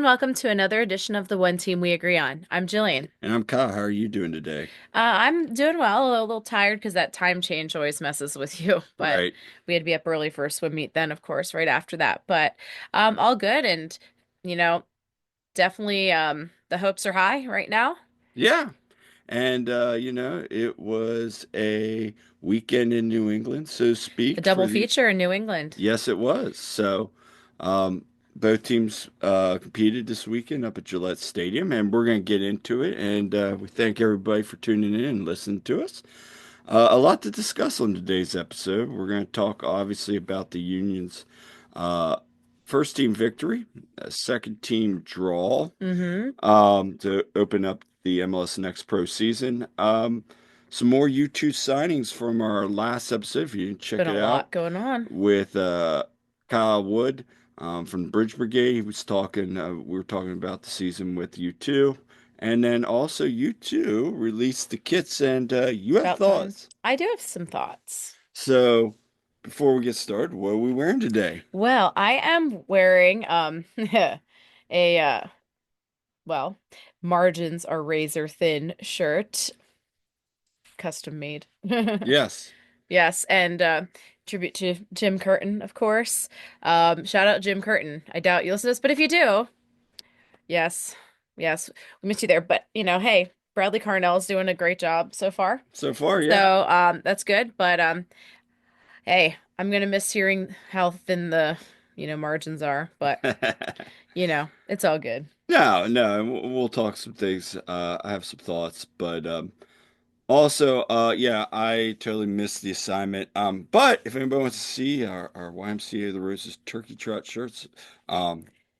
welcome to another edition of the One Team We Agree On. I'm Jillian. And I'm Kyle. How are you doing today? I'm doing well, a little tired because that time change always messes with you, but Right. we had to be up early for a swim meet then, of course, right after that. But all good and you know, definitely the hopes are high right now. Yeah. And it was a weekend in New England, so to A speak, double for the feature in New England. yes, it was. So both teams competed this weekend up at Gillette Stadium, and we're going to get into it. And we thank everybody for tuning in and listening to us. A lot to discuss on today's episode. We're going to talk obviously about the Union's uh, first team victory, a second team draw, Mm-hmm. to open up the MLS Next Pro season. Some more U2 signings from our last episode, if you didn't check Been it a out, lot going on. with Kyle Wood from the Bridge Brigade. He was talking, we were talking about the season with U2. And then also U2 released the kits, and you have About time. thoughts. I do have some thoughts. So before we get started, what are we wearing today? Well, I am wearing a well, margins are razor thin shirt, custom made. Yes. Yes, and tribute to Jim Curtin, of course. Shout out Jim Curtin. I doubt you listen to this, but if you do, yes, yes, we miss you there. But hey, Bradley Carnell's doing a great job so far. So far, yeah. So that's good. But hey, I'm gonna miss hearing how thin the margins are, but it's all good. No, no, and we'll talk some things. I have some thoughts, but also, yeah, I totally missed the assignment. But if anybody wants to see our YMCA of the Roses turkey trot shirts,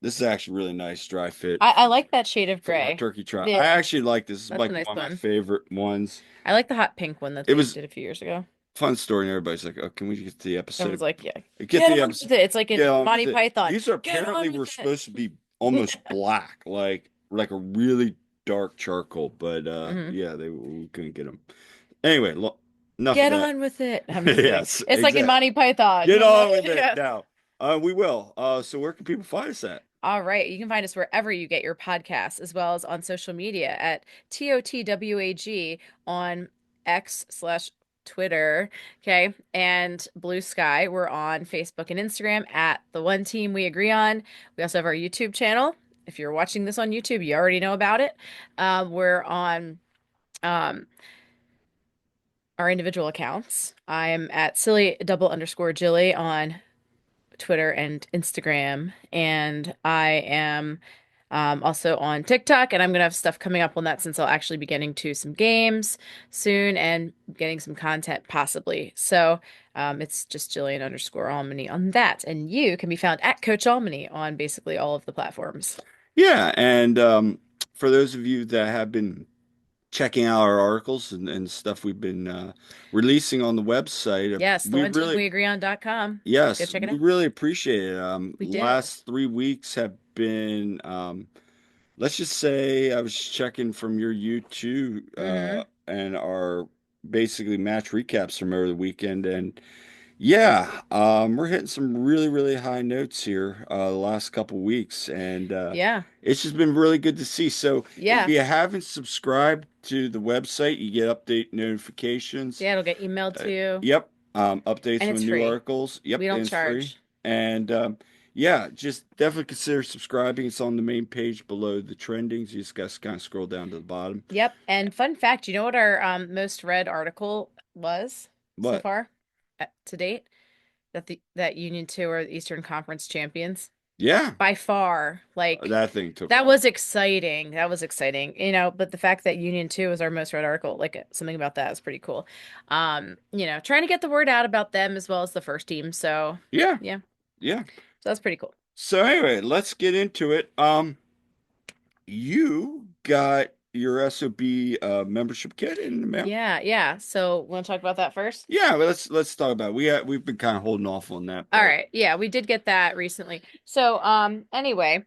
this is actually really nice dry fit I like that shade of for gray. turkey trot. Yeah, I actually like this. This is that's a like nice one of my one. favorite ones. I like the hot pink one that It they was did a few years ago. fun story, and everybody's like, "Oh, can we get to the Everyone's episode? like, yeah, Get get the on episode. with it. It's like Get in on with Monty it." Python. These are Get apparently on were with it. supposed to be almost black, like a really dark charcoal, but Hmm. yeah, we couldn't get them. Anyway, enough of Get that. on with it. I'm just kidding. Yes, It's like in exactly. Monty Python. Get on with it Yes. now. We will. So where can people find us at? All right. You can find us wherever you get your podcasts, as well as on social media at TOTWAG on X/ Twitter. Okay. And Blue Sky. We're on Facebook and Instagram at the One Team We Agree On. We also have our YouTube channel. If you're watching this on YouTube, you already know about it. We're on um, our individual accounts. I am at silly double underscore Jilly on Twitter and Instagram. And I am also on TikTok, and I'm gonna have stuff coming up on that since I'll actually be getting to some games soon and getting some content possibly. So it's just Jillian underscore Almany on that. And you can be found at Coach Almany on basically all of the platforms. Yeah, and for those of you that have been checking out our articles and stuff we've been releasing on the website, Yes, the we one team really we agree on.com. Go yes, check it we out. really appreciate it. We do. Last 3 weeks have been, let's just say I was checking from your YouTube Mm-hmm. and our basically match recaps from over the weekend, and yeah, we're hitting some really, really high notes here the last couple weeks, and Yeah. it's just been really good to see. So if Yeah. you haven't subscribed to the website, you get update notifications. Yeah, it'll get emailed to you. Yep. Updates And with it's new free. articles. We Yep, and don't it's free. charge. And yeah, just definitely consider subscribing. It's on the main page below the trendings. You just got to kind of scroll down to the bottom. Yep. And fun fact, you know what our most read article was so What? far to date? That Union 2 are the Eastern Conference champions. Yeah, By far. Like that thing took that off. was exciting. That was exciting. But the fact that Union 2 was our most read article, like something about that is pretty cool. Trying to get the word out about them as well as the first team. So Yeah, yeah. yeah. So that's pretty cool. So anyway, let's get into it. You got your SOB membership kit in the mail? Yeah, yeah. So want to talk about that first? Yeah, but let's talk about it. We've been kind of holding off on that All part. right. Yeah, we did get that recently. So, anyway,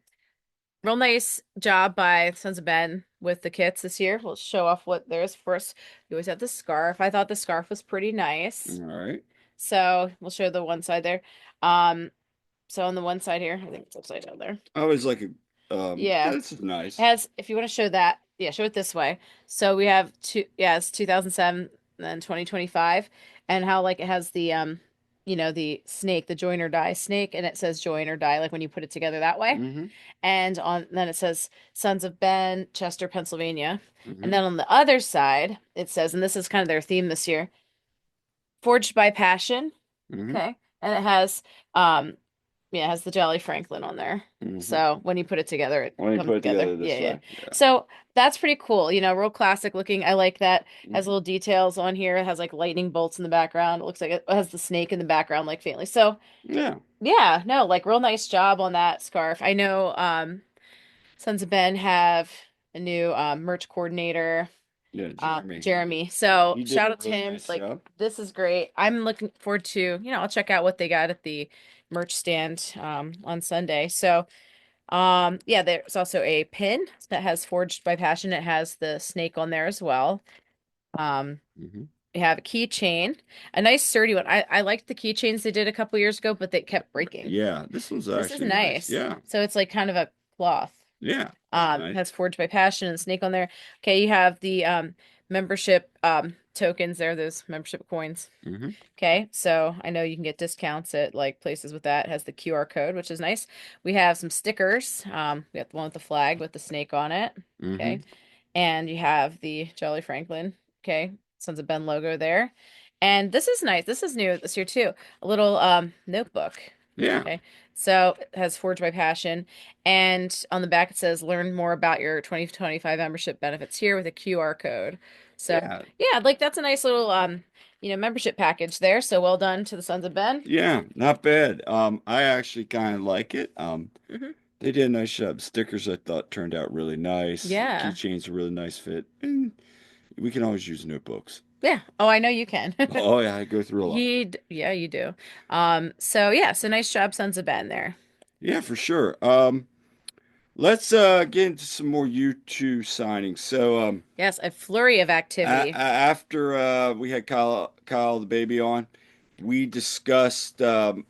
real nice job by Sons of Ben with the kits this year. We'll show off what there is for us. You always have the scarf. I thought the scarf was pretty All nice. right. So we'll show the one side there. Um, so on the one side here, I think it's upside down there. I always like it. Yeah. This is It nice. has, if you want to show that, yeah, show it this way. So we have two, yeah, it's 2007 and then 2025, and how like it has the the snake, the join or die snake, and it says join or die, like when you put it together that way. Hmm. And on then it says Sons of Ben, Chester, Pennsylvania. And Hmm. then on the other side, it says, and this is kind of their theme this year, Forged by Passion. Hmm. Okay. And it has yeah, it has the Jolly Franklin on there. Hmm. So when you put it together, it When you comes put it together. together Yeah, this yeah. way, yeah. So that's pretty cool. Real classic looking. I like that. Has Hmm. little details on here. It has like lightning bolts in the background. It looks like it has the snake in the background, like faintly. So Yeah. yeah, no, like real nice job on that scarf. I know Sons of Ben have a new merch coordinator, Yeah, Jeremy. Jeremy. So He did shout a out to really him. nice Like job. this is great. I'm looking forward to, I'll check out what they got at the merch stand on Sunday. So yeah, there's also a pin that has Forged by Passion. It has the snake on there as well. Um, Hmm. we have a keychain, a nice sturdy one. I liked the keychains they did a couple years ago, but they kept breaking. Yeah, this one's This is actually nice. nice. Yeah. So it's like kind of a cloth. Yeah. This is nice. Has Forged by Passion and Snake on there. Okay, you have the membership tokens there, those membership coins. Hmm. Okay, so I know you can get discounts at like places with that. It has the QR code, which is nice. We have some stickers. We got the one with the flag with the snake on it. Hmm. Okay, and you have the Jolly Franklin. Okay, Sons of Ben logo there. And this is nice. This is new this year too. A little notebook. Yeah. Okay. So it has Forged by Passion. And on the back it says learn more about your 2025 membership benefits here with a QR code. So Yeah. yeah, like that's a nice little membership package there. So well done to the Sons of Ben. Yeah, not bad. I actually kind of like it. Hmm. They did a nice job. Stickers I thought turned out really nice. Yeah. Keychains a really nice fit. And we can always use notebooks. Yeah. Oh, I know you can. Oh yeah, I go through a lot. Yeah, you do. So yeah, so nice job, Sons of Ben there. Yeah, for sure. Let's get into some more U2 signings. So Yes, a flurry of activity. after we had Kyle the baby on, we discussed some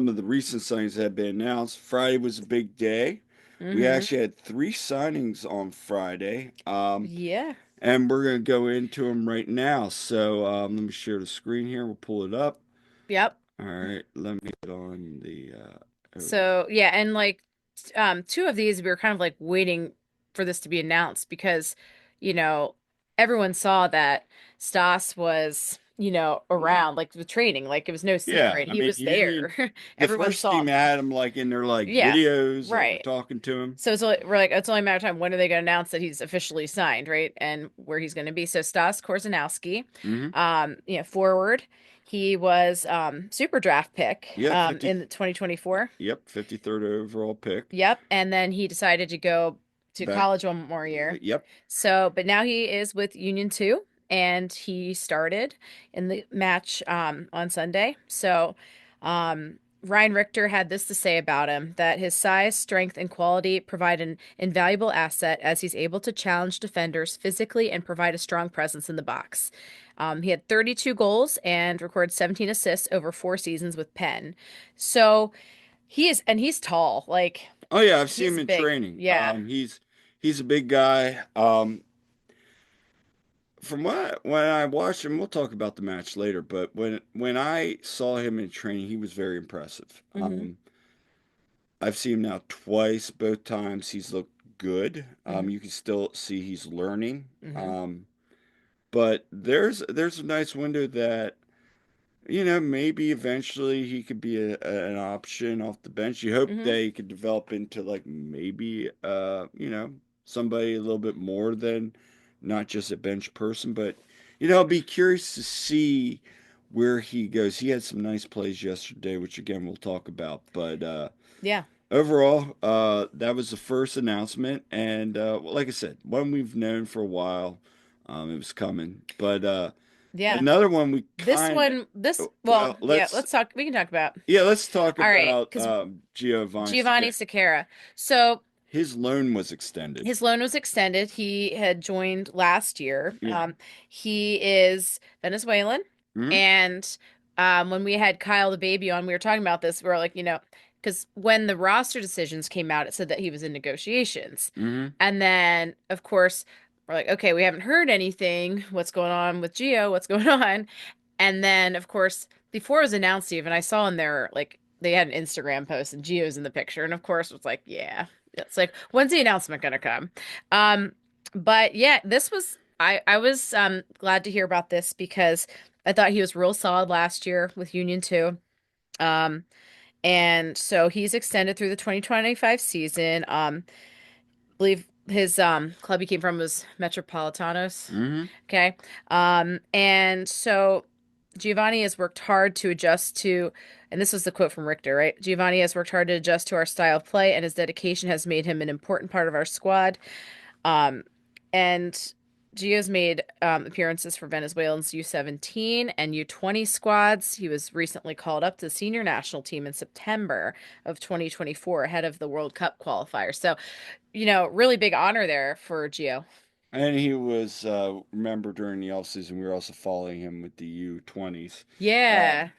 of the recent signings that had been announced. Friday was a big day. We Hmm. actually had three signings on Friday. Yeah. And we're going to go into them right now. So let me share the screen here. We'll pull it up. Yep. All right, let me get on the. So yeah, and like two of these we were kind of like waiting for this to be announced because, you know, everyone saw that Stas was, around like the training, like it was no Yeah, secret. I He mean, was Union, there. the Everyone first saw team him. had him like in their like Yeah, videos, like we're right. talking to him. So we're like it's only a matter of time when are they going to announce that he's officially signed, right? And where he's going to be. So Stas Korzeniowski, Hmm. forward. He was super draft pick Yeah, 50. in 2024. Yep, 53rd overall pick. Yep. And then he decided to go to Back. college one more year. Yep. So, but now he is with Union 2 and he started in the match on Sunday. So, Ryan Richter had this to say about him that his size, strength, and quality provide an invaluable asset as he's able to challenge defenders physically and provide a strong presence in the box. He had 32 goals and recorded 17 assists over 4 seasons with Penn. So, he's tall. Like Oh yeah, I've seen he's him in big. training. Yeah. He's a big guy. From what when I watched him, we'll talk about the match later. But when I saw him in training, he was very impressive. Hmm. I've seen him now twice. Both times he's looked good. Hmm. You can still see he's learning. Hmm. But there's a nice window that maybe eventually he could be an option off the bench. You hope Hmm. that he could develop into like maybe somebody a little bit more than not just a bench person. But I'll be curious to see where he goes. He had some nice plays yesterday, which again we'll talk about. But Yeah. overall, that was the first announcement, and well, like I said, one we've known for a while. It was coming, but Yeah. another one we This kind one, this, well, well, yeah, we can talk about. let's talk All right, about because Giovanni Giovanni Sca- Sakara. So His loan was extended. his loan was extended. He had joined last year. Yeah. He is Venezuelan. Hmm. And when we had Kyle the baby on, we were talking about this. We were like, because when the roster decisions came out, it said that he was in negotiations. Hmm. And then, of course, we're like, okay, we haven't heard anything. What's going on with Gio? What's going on? And then, of course, before it was announced, even I saw in there like they had an Instagram post and Gio's in the picture, and of course, it was like, yeah, it's like, when's the announcement gonna come? Um, but yeah, this was I was glad to hear about this because I thought he was real solid last year with Union 2. Um, and so he's extended through the 2025 season. I believe his club he came from was Metropolitanos. Hmm. Okay. And so Giovanni has worked hard to adjust to, and this was the quote from Richter, right? Giovanni has worked hard to adjust to our style of play, and his dedication has made him an important part of our squad. Um, and Gio's made appearances for Venezuelans U17 and U20 squads. He was recently called up to the senior national team in September of 2024 ahead of the World Cup qualifier. So, really big honor there for Gio. And he was, remember during the offseason, we were also following him with the U20s. Yeah.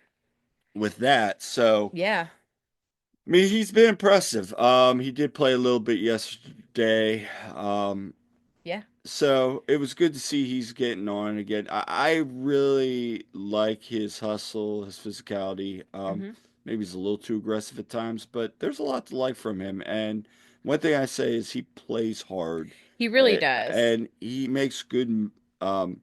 With that, so Yeah. I mean, he's been impressive. He did play a little bit yesterday. Um, Yeah. so it was good to see he's getting on again. I really like his hustle, his physicality. Hmm. Maybe he's a little too aggressive at times, but there's a lot to like from him. And one thing I say is he plays hard, He really does. and he makes good. Um,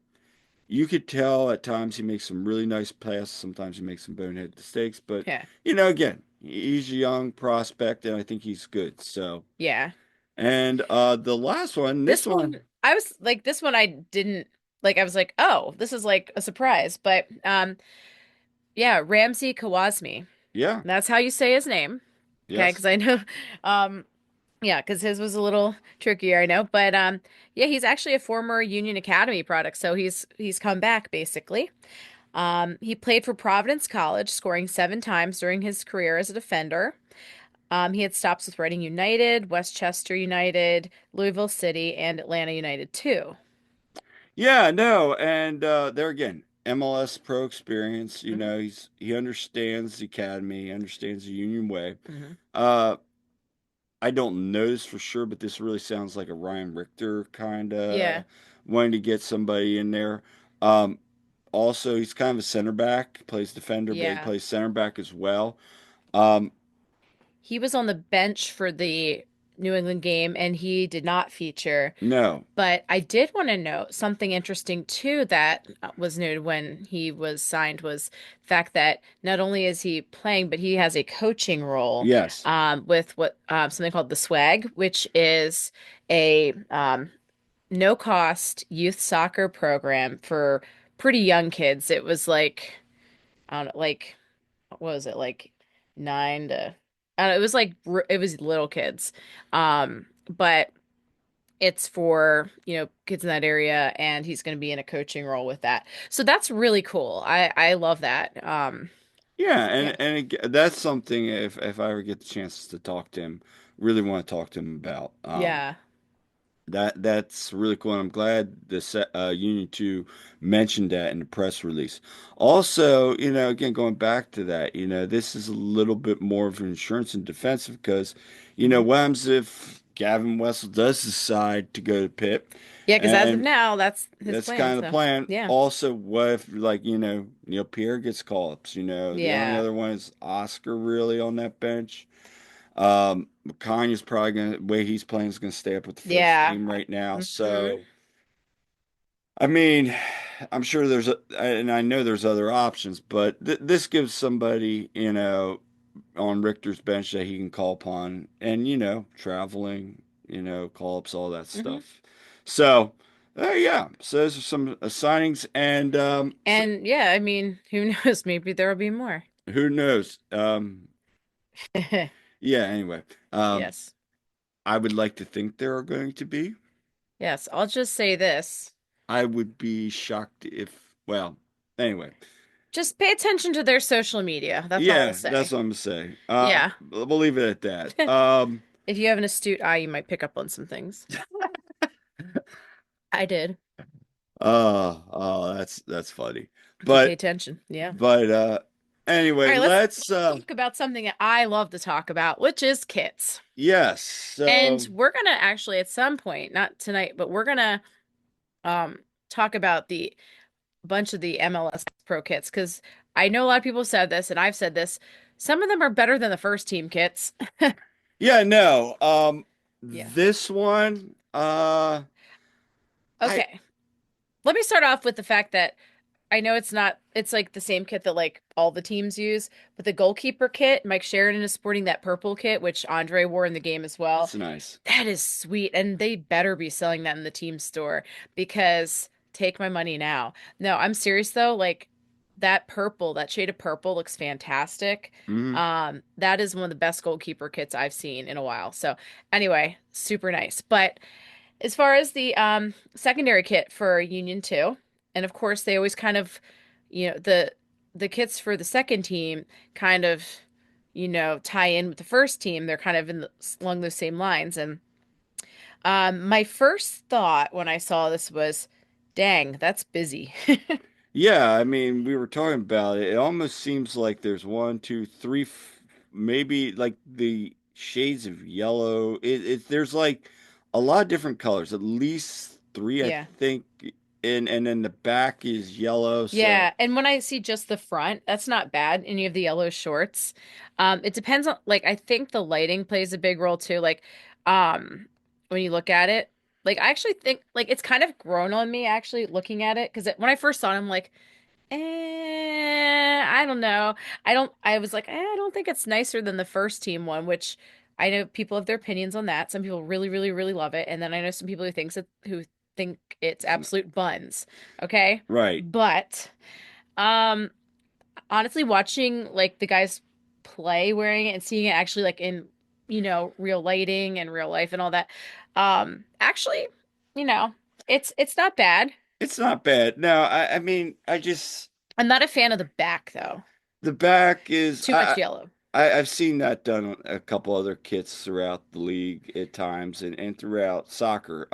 you could tell at times he makes some really nice passes. Sometimes he makes some bonehead mistakes, but Yeah. again, he's a young prospect, and I think he's good. So, Yeah. and the last one, this This one, one, I was like, this one I didn't like. I was like, oh, this is like a surprise. But yeah, Ramsey Kawasmi. yeah, That's how you say his name. Okay, yes, because I know, um, yeah, because his was a little trickier, I know. But yeah, he's actually a former Union Academy product, so he's come back basically. He played for Providence College, scoring 7 times during his career as a defender. He had stops with Reading United, Westchester United, Louisville City, and Atlanta United too. yeah, no, and there again, MLS Pro experience. Hmm. He understands the academy, he understands the Union way. Hmm. Uh, I don't know this for sure, but this really sounds like a Ryan Richter kind Yeah, of wanting to get somebody in there. Um, Also, he's kind of a center back, plays defender, but he yeah. plays center back as well. Um, He was on the bench for the New England game and he did not feature. no, But I did want to note something interesting too that was noted when he was signed was the fact that not only is he playing, but he has a coaching role yes, with what something called the Swag, which is a no cost youth soccer program for pretty young kids. It was like I don't know, like what was it like 9 to I don't know, it was like it was little kids. But it's for, kids in that area and he's going to be in a coaching role with that. So that's really cool. I love that. yeah, Yeah. that's something if I ever get the chance to talk to him, really want to talk to him about. Yeah. That's really cool, and I'm glad Union 2 mentioned that in the press release. Also, again, going back to that, this is a little bit more of an insurance and defensive because, Hmm. what happens if Gavin Wessel does decide to go to Pitt, Yeah, because as of and now, that's his that's plan. kind of the So, plan. yeah. Also, what if, like, Neil Pierre gets call-ups, the only Yeah. other one is Oscar really on that bench. Kanye's probably gonna way he's playing is gonna stay up with the first Yeah. team right now. Hmm. So I mean, I'm sure and I know there's other options, but this gives somebody, on Richter's bench that he can call upon, and traveling, call ups, all that Hmm. stuff. So, yeah. So those are some signings, and And yeah, I mean, who knows? Maybe there will be more. who knows? Yeah. Anyway, um, Yes. I would like to think there are going to be. Yes. I'll just say this. I would be shocked if, well, anyway. Just pay attention to their social media. That's all we'll Yeah, that's say. what I'm saying. Yeah. We'll leave it at that. If you have an astute eye, you might pick up on some things. I did. Oh, that's funny. If you pay But attention. Yeah. but Anyway, All right, let's let's talk about something that I love to talk about, which is kits. yes. And So we're gonna actually at some point, not tonight, but we're gonna talk about the bunch of the MLS Pro kits because I know a lot of people have said this, and I've said this. Some of them are better than the first team kits. yeah, no. Yeah. This one, I Okay. Let me start off with the fact that I know it's not, it's like the same kit that like all the teams use, but the goalkeeper kit, Mike Sheridan is sporting that purple kit, which Andre wore in the game as well. it's nice. That is sweet. And they better be selling that in the team store because take my money now. No, I'm serious though. Like that purple, that shade of purple looks fantastic. Hmm. That is one of the best goalkeeper kits I've seen in a while. So anyway, super nice. But as far as the secondary kit for Union 2, and of course they always kind of, the kits for the second team kind of, tie in with the first team. They're kind of along those same lines. And my first thought when I saw this was, dang, that's busy. Yeah, I mean, we were talking about it. It almost seems like there's one, two, three, maybe like the shades of yellow. There's like a lot of different colors, at least three, I Yeah. think, and then the back is yellow. So Yeah, and when I see just the front, that's not bad. And you have the yellow shorts. It depends on like I think the lighting plays a big role too. Like, um, when you look at it, like I actually think like it's kind of grown on me actually looking at it because when I first saw it, I'm like, I don't know. I was like, I don't think it's nicer than the first team one, which I know people have their opinions on that. Some people really, really, really love it, and then I know some people who think it's it's absolute buns. Okay, right. but um, honestly, watching like the guys play wearing it and seeing it actually like in, real lighting and real life and all that, actually, you know, it's not bad. It's not bad. Now, I mean, I just I'm not a fan of the back though. the back is Too much yellow. I've seen that done on a couple other kits throughout the league at times and throughout soccer.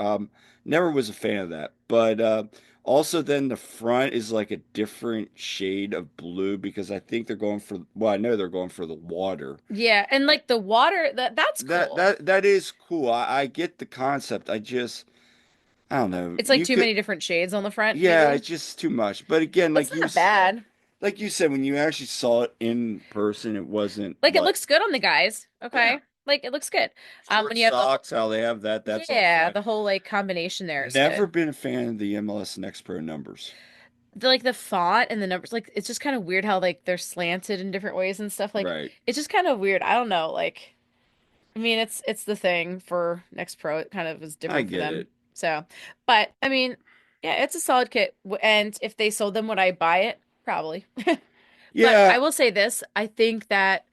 Never was a fan of that, but also then the front is like a different shade of blue because I think they're going for well, I know they're going for the water. Yeah, and Eh, like the water, that's cool. That is cool. I get the concept. I don't know. It's like You too could many different shades on the front, yeah, maybe. it's just too much. But again, But it's not bad. like you said, when you actually saw it in person, it wasn't Like it what. looks good on the guys. Yeah. Okay. Like it looks good. Short When you have the whole, socks, how they have that, that's all yeah, fine. the whole like combination there is Never good. been a fan of the MLS Next Pro numbers. Like the font and the numbers, like it's just kind of weird how like they're slanted in different ways and stuff. Like Right. it's just kind of weird. I don't know. Like I mean, it's the thing for Next Pro. It kind of is I different for get them. it. So, but I mean, yeah, it's a solid kit. And if they sold them, would I buy it? Probably. But I Yeah. will say this, I think that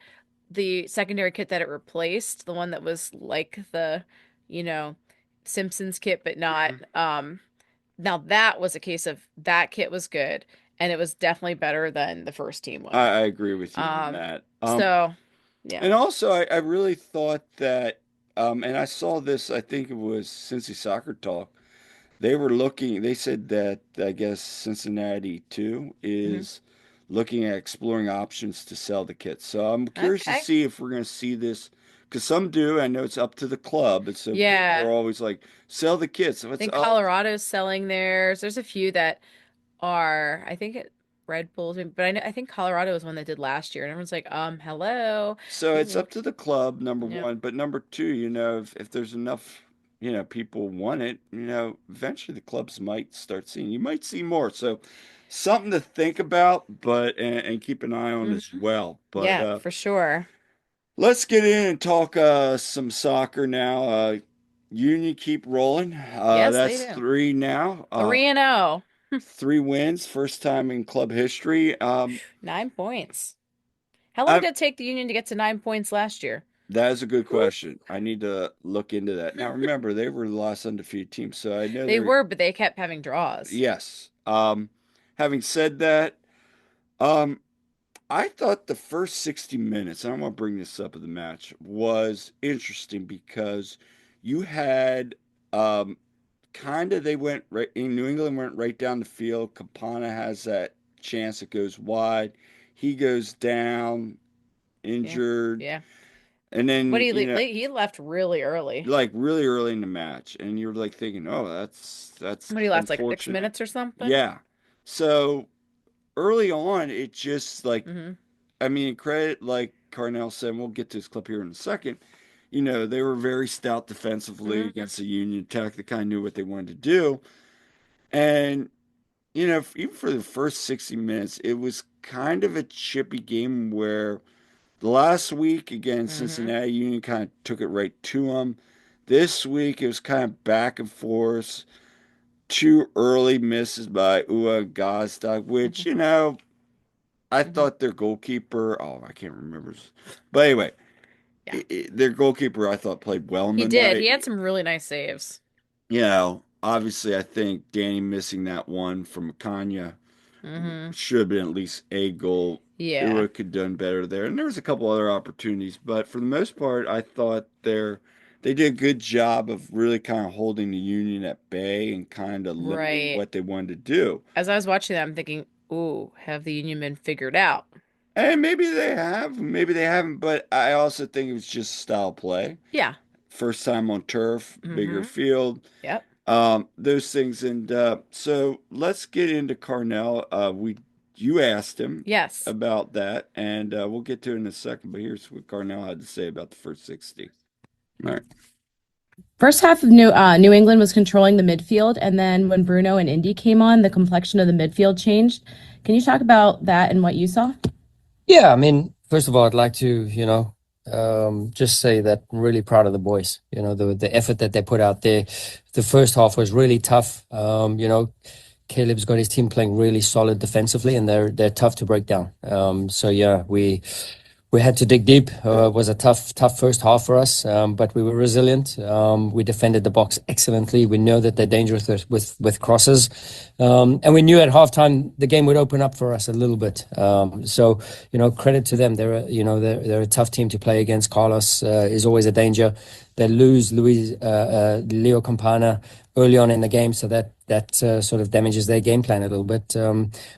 the secondary kit that it replaced, the one that was like the, you know, Simpsons kit, but not, Mhm. now that was a case of that kit was good and it was definitely better than the first team one. I agree with you on Um, that. so yeah. And also I really thought that and I saw this, I think it was Cincy Soccer Talk. They were looking, they said that I guess Cincinnati too Hmm. is looking at exploring options to sell the kits. So I'm curious to Okay. see if we're going to see this because some do. I know it's up to the club. And so people are Yeah. always like, sell the kits. I What's think oh, Colorado's selling theirs. There's a few that are, I think Red Bulls, but I think Colorado was one that did last year, and everyone's like, hello. so it's People, up to the club, number yeah. one. But number two, if there's enough, people want it, eventually the clubs might start seeing. You might see more. So something to think about, but and keep an eye on Hmm. as well. But Yeah, for sure. let's get in and talk some soccer now. Union keep rolling. Yes, they That's do. three now. 3-0. Three wins, first time in club history. 9 points. How long I, did it take the Union to get to 9 points last year? that is a good question. I need to look into that. Now, remember, they were the last undefeated team, so I know They they're were, but they kept having draws. yes. Having said that, um, I thought the first 60 minutes, and I'm going to bring this up of the match, was interesting because you had um, kind of they went right in New England went right down the field. Campana has that chance that goes wide. he goes down Yeah. injured, Yeah. and What then do you leave? He left really early. like really early in the match, and you're like thinking, oh, that's What do you last like six unfortunate. minutes or something? Yeah. So early on, it just like Hmm. I mean, credit like Carnell said, and we'll get to this clip here in a second. They were very stout defensively Hmm. against the Union Tech. They kind of knew what they wanted to do. And, even for the first 60 minutes, it was kind of a chippy game where the last week against Hmm. Cincinnati Union kind of took it right to them. This week, it was kind of back and forth. Two early misses by Ua Gazdag, which, Hmm. I Hmm. thought their goalkeeper, oh, I can't remember. But anyway, Yeah. their goalkeeper I thought played well in He the did. He night. had some really nice saves. Obviously I think Danny missing that one from Akanya Hmm. should have been at least a goal. Yeah. Ua could have done better there. And there was a couple other opportunities, but for the most part, I thought they did a good job of really kind of holding the Union at bay and kind of limiting Right. what they wanted to do. As I was watching that, I'm thinking, ooh, have the Union men figured out? And maybe they have, maybe they haven't, but I also think it was just style play. Yeah. First time on turf, bigger Hmm. field, Yep. those things. And so let's get into Carnell. You asked him Yes. about that, and we'll get to it in a second. But here's what Carnell had to say about the first 60. All right. First half of New England was controlling the midfield, and then when Bruno and Indy came on, the complexion of the midfield changed. Can you talk about that and what you saw? Yeah, I mean, first of all, I'd like to, just say that I'm really proud of the boys. The effort that they put out there. The first half was really tough. Caleb's got his team playing really solid defensively, and they're tough to break down. So yeah, we had to dig deep. It was a tough first half for us, but we were resilient. We defended the box excellently. We know that they're dangerous with crosses, and we knew at halftime the game would open up for us a little bit. So credit to them. They're a tough team to play against. Carlos is always a danger. They lose Leo Campana early on in the game, so that sort of damages their game plan a little bit.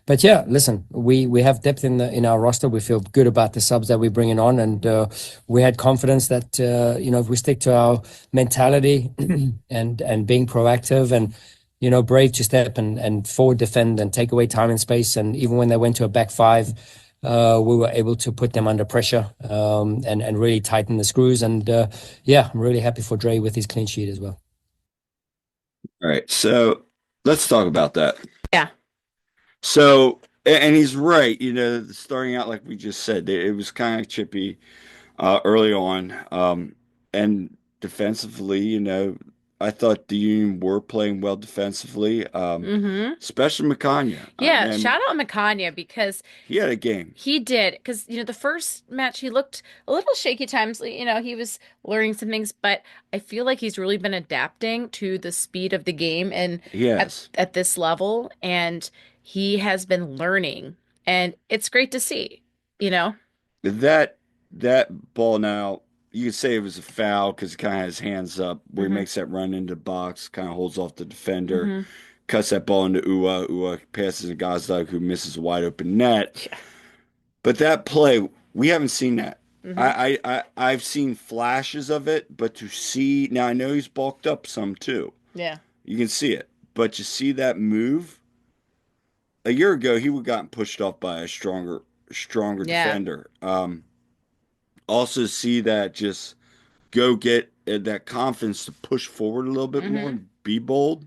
But yeah, listen, we have depth in our roster. We feel good about the subs that we're bringing on, and we had confidence that if we stick to our mentality and being proactive and brave to step and forward defend and take away time and space, and even when they went to a back five. We were able to put them under pressure and really tighten the screws. And yeah, I'm really happy for Dre with his clean sheet as well. All right. So let's talk about that. Yeah. So, and he's right. Starting out like we just said, it was kind of chippy early on. And defensively, I thought the Union were playing well defensively, Hmm. especially McCanya. Yeah. And Shout out Makanya because he had a game. he did. Because, the first match he looked a little shaky times. He was learning some things, but I feel like he's really been adapting to the speed of the game and at Yes. at this level, and he has been learning, and it's great to see, you know? That that ball now, you could say it was a foul because he kind of has hands up where he Hmm. makes that run into the box, kind of holds off the defender, Hmm. cuts that ball into Ua. Ua passes to Gazdag, who misses a wide open net. Yeah. But that play, we haven't seen that. Hmm. I've seen flashes of it, but to see now, I know he's bulked up some too. Yeah. You can see it, but to see that move a year ago, he would have gotten pushed off by a stronger Yeah. defender. Also see that just go get that confidence to push forward a little bit more Hmm. and be bold.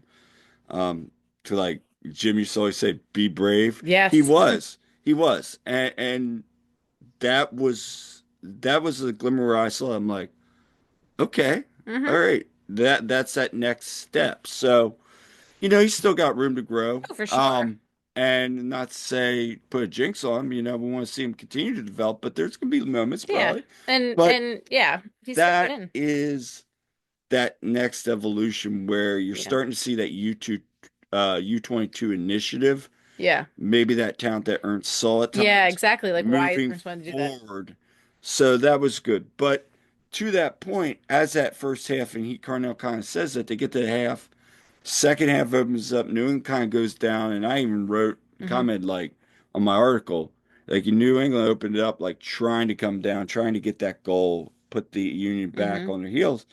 Um, to like Jim used to always say, be brave. He Yes. was, he was, and that was the glimmer where I saw. I'm like, okay, all Hmm. right, that's that next step. So he's still got room to grow. Oh, for sure. And not to say put a jinx on him. We want to see him continue to develop, but there's gonna be moments Yeah. probably. And But and yeah, he's stepping that in. is that next evolution where you're Yeah. starting to see that U22 initiative, Yeah. maybe that talent that Ernst saw at Yeah, times, exactly. Like why moving Ernst wanted to do that. forward. So that was good. But to that point, as that first half, and Carnell kind of says that they get to the half, second half opens up, New England kind of goes down, and I even wrote Hmm. comment like on my article, Like New England opened it up, like trying to come down, trying to get that goal, put the Union back Hmm. on their heels.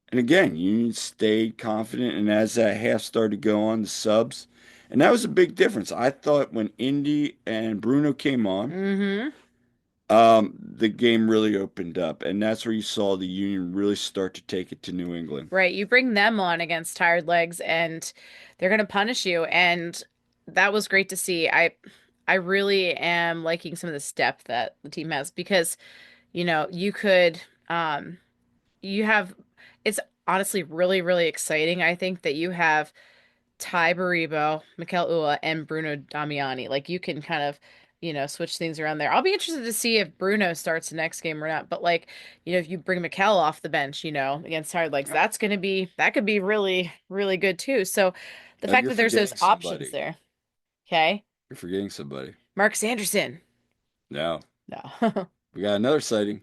And again, Union stayed confident. And as that half started to go on, the subs, and that was a big difference. I thought when Indy and Bruno came on, Hmm. the game really opened up. And that's where you saw the Union really start to take it to New England. Right. You bring them on against tired legs and they're going to punish you. And that was great to see. I really am liking some of the depth that the team has because, you could you have it's honestly really, really exciting. I think that you have Ty Baribo, Mikel Ua, and Bruno Damiani. Like you can kind of, switch things around there. I'll be interested to see if Bruno starts the next game or not. But like, if you bring Mikel off the bench, against tired legs, that could be really, really good too. So the fact You're that there's those forgetting options somebody. there. Okay. You're forgetting somebody. Mark Sanderson. No, No. we got another sighting.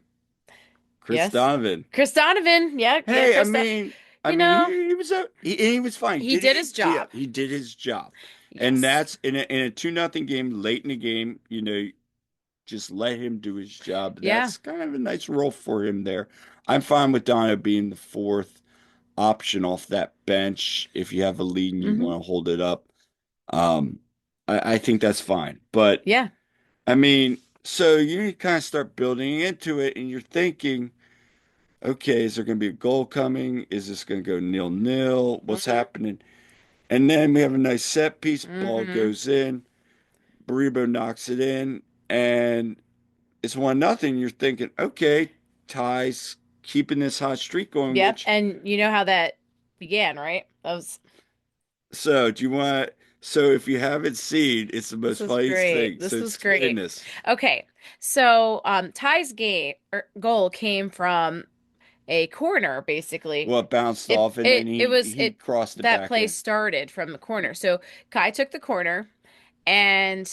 Chris Yes. Donovan. Chris Donovan. Yeah, yeah, Hey, I You mean, know, he was he was fine. He he did did his his yeah, job. he did his job, and Yes. that's in a 2-0 game late in the game. Just let him do his job. Yeah. That's kind of a nice role for him there. I'm fine with Dono being the fourth option off that bench if you have a lead and you Hmm. want to hold it up. Um, I think that's fine. But Yeah. I mean, so you kind of start building into it, and you're thinking, okay, is there going to be a goal coming? Is this going to go nil-nil? What's Hmm. happening? And then we have a nice set piece. Ball Hmm. goes in. Baribo knocks it in, and it's 1-0. You're thinking, okay, Ty's keeping this hot streak going, Yep. which, And you know how that began, right? That was so do you want, so if you haven't seen, it's the This most was funniest great. thing. This So was explain great. this. Okay. So Ty's game or goal came from a corner, basically. Well, it bounced It off, and then it it was he it crossed it that back play in. started from the corner. So Kai took the corner and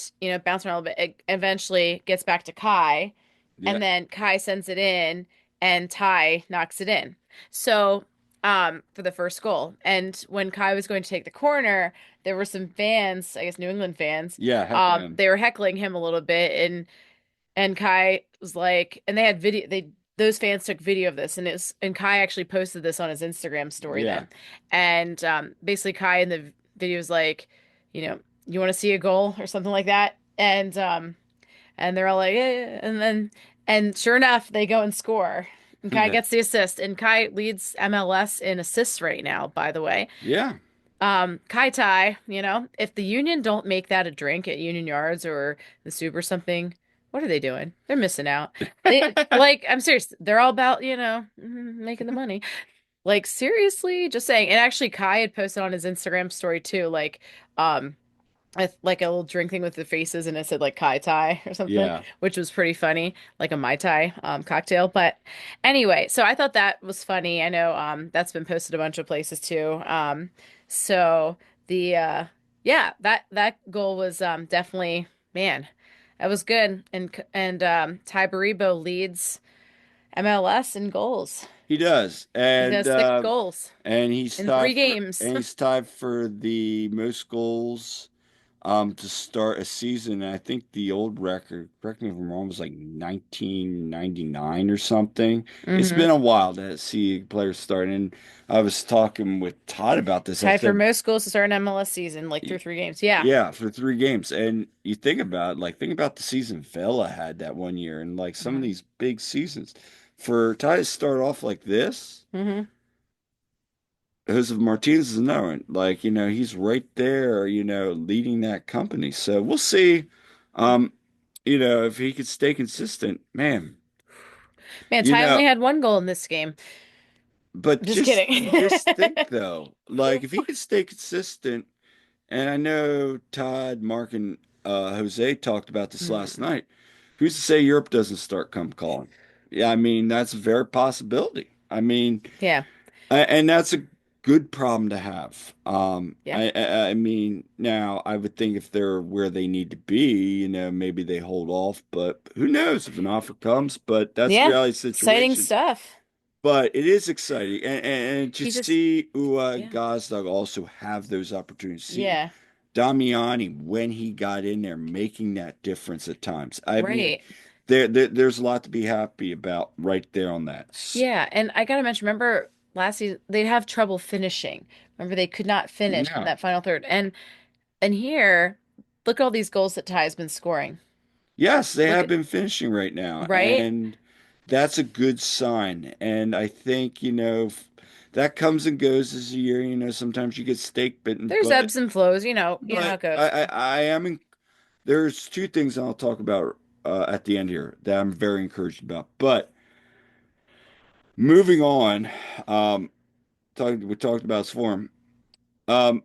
bounced around a little bit. It eventually gets back to Kai, Yeah. and then Kai sends it in, and Ty knocks it in. So, for the first goal. And when Kai was going to take the corner, there were some fans, I guess New England fans, Yeah, heckling him. they were heckling him a little bit, and Kai was like, and they had video, those fans took video of this, and Kai actually posted this on his Instagram story Yeah. then, and basically Kai in the video was like, you want to see a goal or something like that, and they're all like, eh, and sure enough, they go and score. And Kai gets the assist, and Kai leads MLS in assists right now, by the way. Yeah. Kai Tai, if the Union don't make that a drink at Union Yards or the Soup or something, what are they doing? They're missing out. Like, I'm serious. They're all about, making the money. Like, seriously, just saying. And actually, Kai had posted on his Instagram story too, um, like a little drink thing with the faces, and it said like Kai Tai or something, Yeah. which was pretty funny, like a Mai Tai cocktail. But anyway, so I thought that was funny. I know that's been posted a bunch of places too. So the yeah, that goal was definitely, man, that was good. And Ty Baribo leads MLS in goals. He does. He has 6 goals And in 3 games. he's tied for the most goals to start a season. And I think the old record, correct me if I'm wrong, was like 1999 or something. It's Hmm. been a while to see players start. And I was talking with Todd about this. I Tied for said, most goals to start an MLS season, like through 3 games. Yeah. yeah, for 3 games. And you think about like think about the season Vela had that one year and like some of Hmm. these big seasons. For Ty to start off like this, Hmm. Joseph Martinez is knowing, like, he's right there, leading that company. So we'll see, um, if he could stay consistent, man, Man, you Ty know, only had 1 goal in this game. but Just kidding. just think though, like if he could stay consistent, and I know Todd, Mark, and Jose talked about this last Mhm. night. Who's to say Europe doesn't start come calling? Yeah, I mean, that's a very possibility. I mean, Yeah. And that's a good problem to have. Yeah. I mean, now I would think if they're where they need to be, maybe they hold off, but who knows if an offer comes, but that's the Yeah. reality Exciting situation. stuff. But it is exciting. And to He just, see Ua and yeah. Gazdag also have those opportunities. See Yeah. Damiani, when he got in there, making that difference at times. I mean, Right. there's a lot to be happy about right there on that. Yeah, and I gotta mention, remember last season they'd have trouble finishing. Remember they could not finish in Yeah. that final third. And here, look at all these goals that Ty's been scoring. Yes, they Look have at been finishing right now, right? and that's a good sign. And I think, that comes and goes as a year. Sometimes you get stake bitten, There's ebbs and flows, you know how but it goes. I am there's two things I'll talk about at the end here that I'm very encouraged about. But moving on, um, we talked about his form. Um,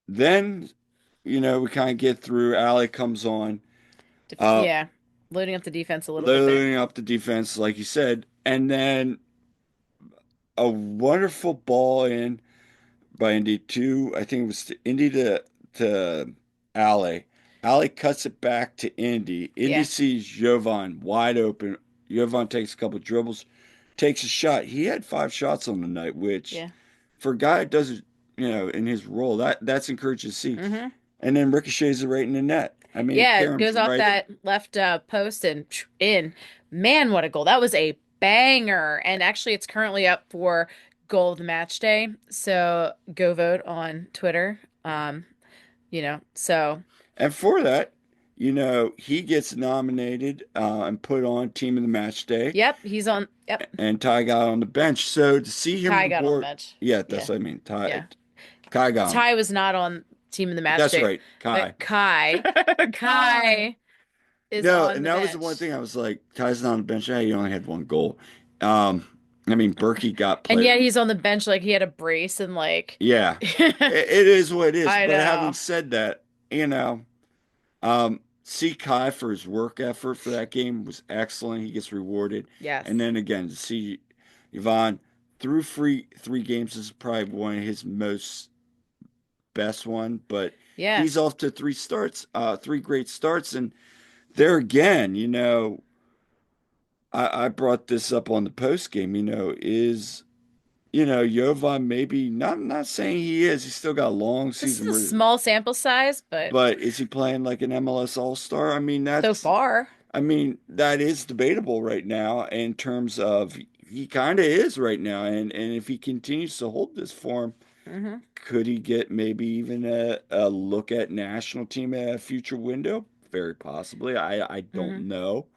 then we kind of get through. Allie comes on, uh, Yeah, loading up the defense a little bit there. loading up the defense, like you said, and then a wonderful ball in by Indy to, I think it was to Indy to Allie. Allie cuts it back to Indy. Indy Yeah, sees Jovan wide open. Jovan takes a couple dribbles, takes a shot. He had 5 shots on the night, which yeah. for a guy that does it, in his role, that's encouraging to see. Mm-hmm. And then ricochets it right in the net. I mean, it Yeah, it caroms goes off right in. that left post and in. Man, what a goal. That was a banger. And actually, it's currently up for goal of the match day. So go vote on Twitter. So And for that, he gets nominated and put on team of the match day, yep, he's on. Yep, and Ty got on the bench. So to see him Ty got on the reward, bench. yeah, Yeah, that's what I mean. yeah. Kai got on. Ty was not on team of the match That's day, right, Kai. but Kai, Kai. Kai is No, on and the that was the one bench. thing I was like, Ty's not on the bench. Yeah, he only had one goal. Um, I mean, Berkey got And played. yet he's on the bench like he had a brace and like Yeah, it is what it is. I But having know. said that, see Kai for his work effort for that game was excellent. He gets rewarded. And Yes. then again, to see Yvonne through three games is probably one of his most best one, but Yeah. he's off to three great starts. And there again, I brought this up on the post game, Jovan maybe not, I'm not saying he is. He's still got a long This is season a where, small sample size, but but is he playing like an MLS All-Star? so far. I mean, that is debatable right now in terms of he kind of is right now. And if he continues to hold this form, Hmm. could he get maybe even a look at national team at a future window? Very possibly. I don't Hmm. know.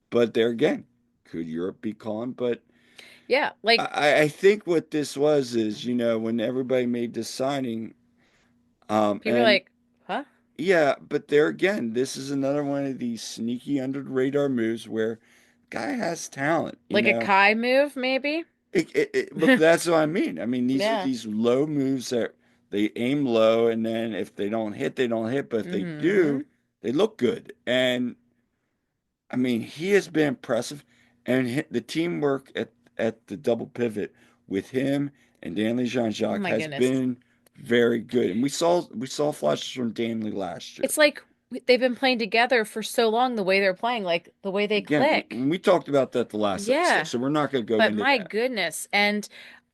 But there again, could Europe be calling? But Yeah. Like I think what this was is, when everybody made this signing, people are and like, huh? yeah, but there again, this is another one of these sneaky under the radar moves where guy has talent, Like a Kai move, maybe? but that's what I mean. I mean, these are Yeah. these low moves that they aim low, and then if they don't hit, they don't hit. But if they Hmm. do, they look good. And I mean, he has been impressive, and the teamwork at the double pivot with him and Danley Oh Jean-Jacques my has goodness. been very good. And we saw flashes from Danley last year. It's like they've been playing together for so long, the way they're playing, like the way they Again, click. we talked about that the last episode, Yeah. so we're not going to go But into my that. goodness. And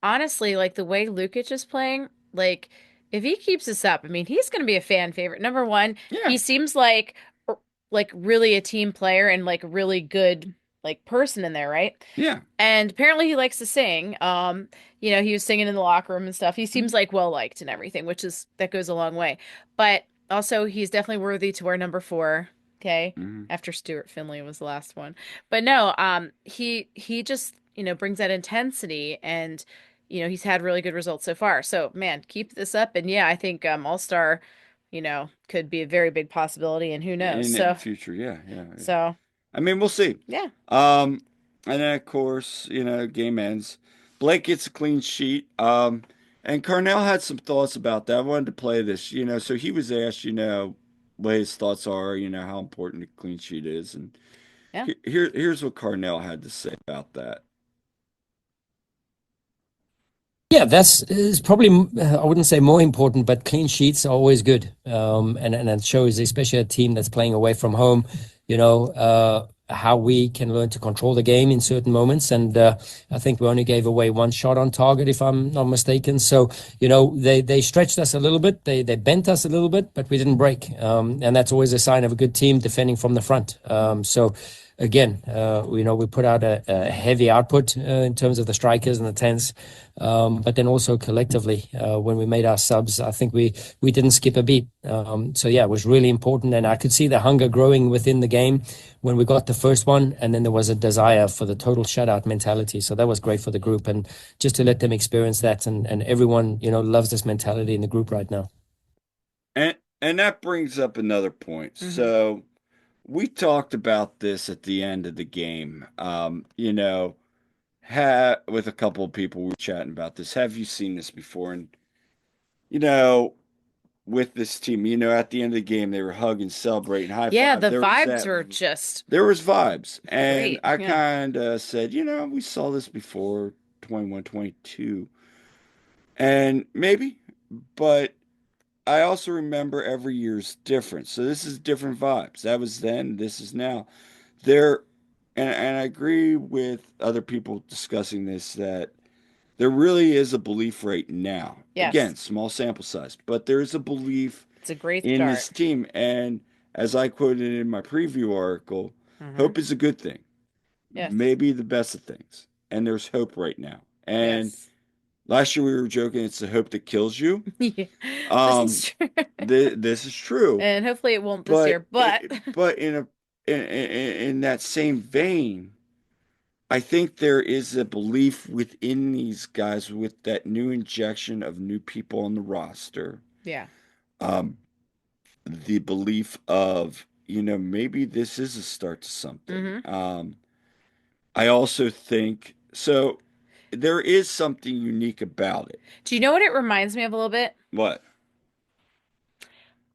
honestly, like the way Lukic is playing, like if he keeps this up, I mean, he's going to be a fan favorite. Number one, Yeah, he seems like really a team player and like a really good like person in there, right? yeah. And apparently he likes to sing. He was singing in the locker room and stuff. He seems like well liked and everything, which is that goes a long way. But also he's definitely worthy to wear number 4. Okay. Mhm. After Stuart Finley was the last one. But no, he just, brings that intensity and he's had really good results so far. So man, keep this up. And yeah, I think All-Star, could be a very big possibility and who knows. In the So future, yeah, yeah. so I mean, we'll see. yeah. Um, and then of course, game ends. Blake gets a clean sheet. And Carnell had some thoughts about that. I wanted to play this, so he was asked, what his thoughts are, how important a clean sheet is. And Yeah. here's what Carnell had to say about that. Yeah, that's is probably I wouldn't say more important, but clean sheets are always good. And it shows, especially a team that's playing away from home, how we can learn to control the game in certain moments. And I think we only gave away one shot on target, if I'm not mistaken. So, they stretched us a little bit, they bent us a little bit, but we didn't break. And that's always a sign of a good team defending from the front. So again, we put out a heavy output in terms of the strikers and the tens, but then also collectively, when we made our subs, I think we didn't skip a beat. So yeah, it was really important, and I could see the hunger growing within the game when we got the first one, and then there was a desire for the total shutout mentality. So that was great for the group, and just to let them experience that, and everyone loves this mentality in the group right now. And that brings up another point. Hmm. So we talked about this at the end of the game. With a couple of people we were chatting about this. Have you seen this before? And you know, with this team, at the end of the game, they were hugging, celebrating, high Yeah, five. the There was vibes that. were just There was vibes, and great. I Yeah. kind of said, we saw this before, 21, 22, and maybe, but I also remember every year's different. So this is different vibes. That was then, this is now. There, and I agree with other people discussing this that there really is a belief right now. Again, Yes. small sample size, but there is a belief It's a great in start. this team. And as I quoted in my preview article, Hmm. hope is a good thing, Yes. maybe the best of things. And there's hope right now. And Yes. last year we were joking, it's the hope that kills you. Yeah. This is Um, true. this is true, And hopefully it won't this but year, but in that same vein, I think there is a belief within these guys with that new injection of new people on the roster. yeah. Um, the belief of, maybe this is a start to something. Hmm. I also think so. There is something unique about it. Do you know what it reminds me of a little bit? What?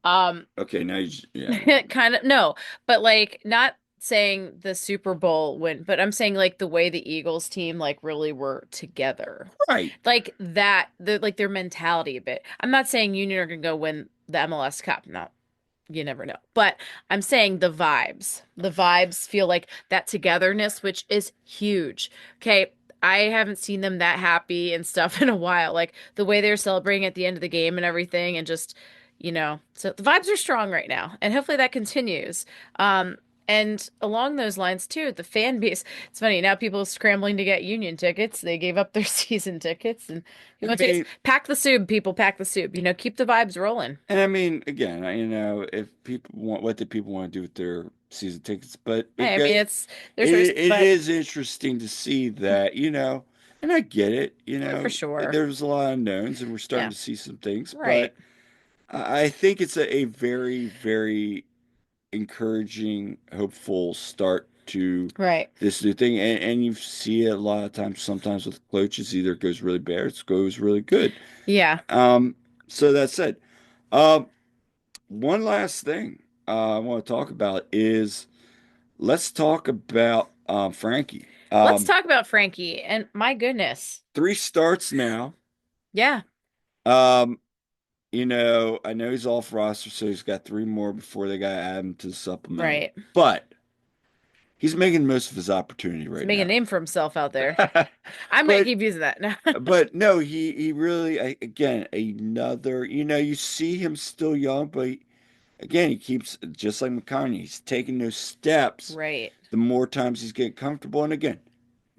Um, Okay, now yeah. kind of no, but like not saying the Super Bowl win, but I'm saying like the way the Eagles team like really were together. Right. Like that, like their mentality a bit. I'm not saying Union are gonna go win the MLS Cup. No, you never know. But I'm saying the vibes. The vibes feel like that togetherness, which is huge. Okay. I haven't seen them that happy and stuff in a while. Like the way they're celebrating at the end of the game and everything, and just, so the vibes are strong right now. And hopefully that continues. Um, and along those lines too, the fan base, it's funny, now people are scrambling to get Union tickets. They gave up their season tickets and I people want tickets. mean, Pack the soup, people, pack the soup. Keep the vibes rolling. and I mean, again, if people want, what do people want to do with their season tickets? But Hey, I mean, it's their choice, it but is interesting to see that, and I get it, yeah, for sure. there's a lot of unknowns and we're starting Yeah, to see some things, right, but I think it's a very, very encouraging, hopeful start to right. this new thing. And you see it a lot of times, sometimes with coaches, either it goes really bad or it goes really good. Yeah. Um, so that said, um, one last thing I want to talk about is let's talk about Frankie. Let's talk about Frankie. And my goodness. 3 starts now. Yeah, Um, I know he's off roster, so he's got 3 more before they got to add him to the supplemental. right. But he's making most of his opportunity He's right making a now. name for himself out there. I'm gonna But keep using that. No. no, he really again another. You see him still young, but again he keeps just like McConaughey. He's taking those steps. Right. The more times he's getting comfortable, and again,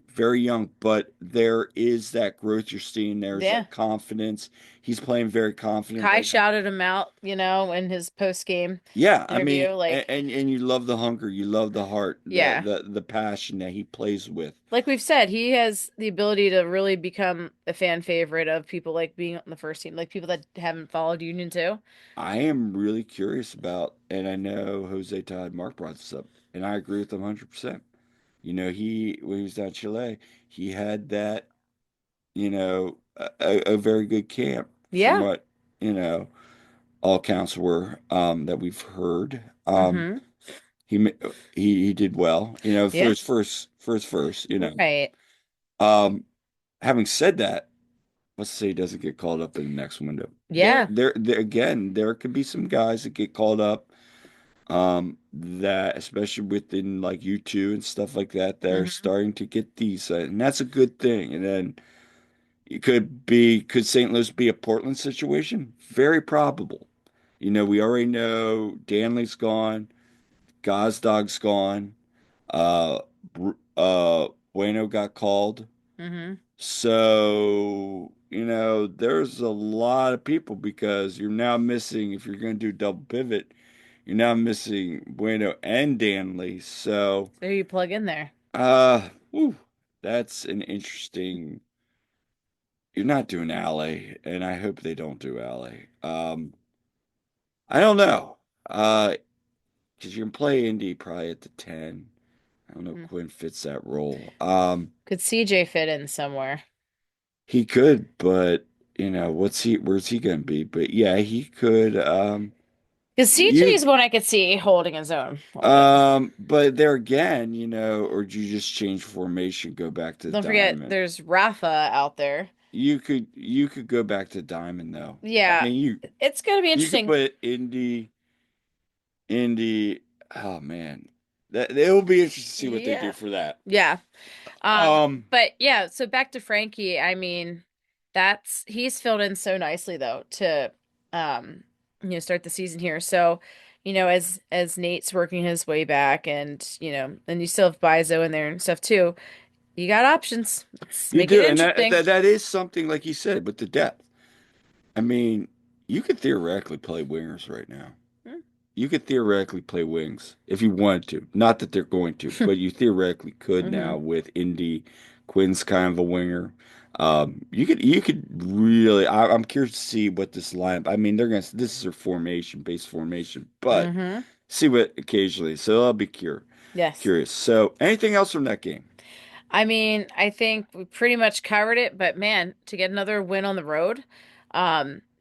very young, but there is that growth you're seeing. There's Yeah. that confidence. He's playing very confident Kai right now. shouted him out, in his post-game Yeah, I mean, interview. Like, and you love the hunger, you love the heart, the yeah. the the passion that he plays with. Like we've said, he has the ability to really become a fan favorite of people like being on the first team, like people that haven't followed Union too. I am really curious about, and I know Jose Todd Mark brought this up, and I agree with him 100%. He when he was down in Chile, he had that, a very good camp from Yeah. what, you know, all accounts were that we've heard. Mm-hmm. He ma- he did well, for Yeah. his first. Right. Um, Having said that, let's say he doesn't get called up in the next window. Yeah. Again, there could be some guys that get called up That especially within like U2 and stuff like that, they're Hmm. starting to get these, and that's a good thing. And then could St. Louis be a Portland situation? Very probable. We already know Danley's gone, Gosdog's gone, uh, Bueno got called. Hmm. So, there's a lot of people because you're now missing, if you're going to do double pivot, you're now missing Bueno and Danley. So, So who you plug in there? whew, that's an interesting. You're not doing alley, and I hope they don't do alley. I don't know. Because you can play Indy probably at the 10. I don't know if Hmm. Quinn fits that role. Could CJ fit in somewhere? He could, but where's he gonna be? But yeah, he could. Because CJ You is one I could see holding his own a little bit. but there again, or do you just change formation, go back to Don't forget, diamond? there's Rafa out there. You could go back to diamond though. I Yeah, mean, it's gonna be you could interesting. put Indy. Oh man, that it will be interesting to see what they do Yeah. for that. Yeah. Um, But yeah, so back to Frankie. I mean, that's he's filled in so nicely though to um start the season here. So, as Nate's working his way back and you still have Bizo in there and stuff too. You got options. Let's you make it do, and that, interesting. that that is something like you said with the depth. I mean, you could theoretically play wingers right now. You could theoretically play wings if you wanted to. Not that they're going to, but you theoretically could Hmm. now with Indy. Quinn's kind of a winger. You could really. I'm curious to see what this lineup. I mean, this is their formation, base formation, but Hmm. see what occasionally. So I'll be Yes. curious. So anything else from that game? I mean, I think we pretty much covered it, but man, to get another win on the road,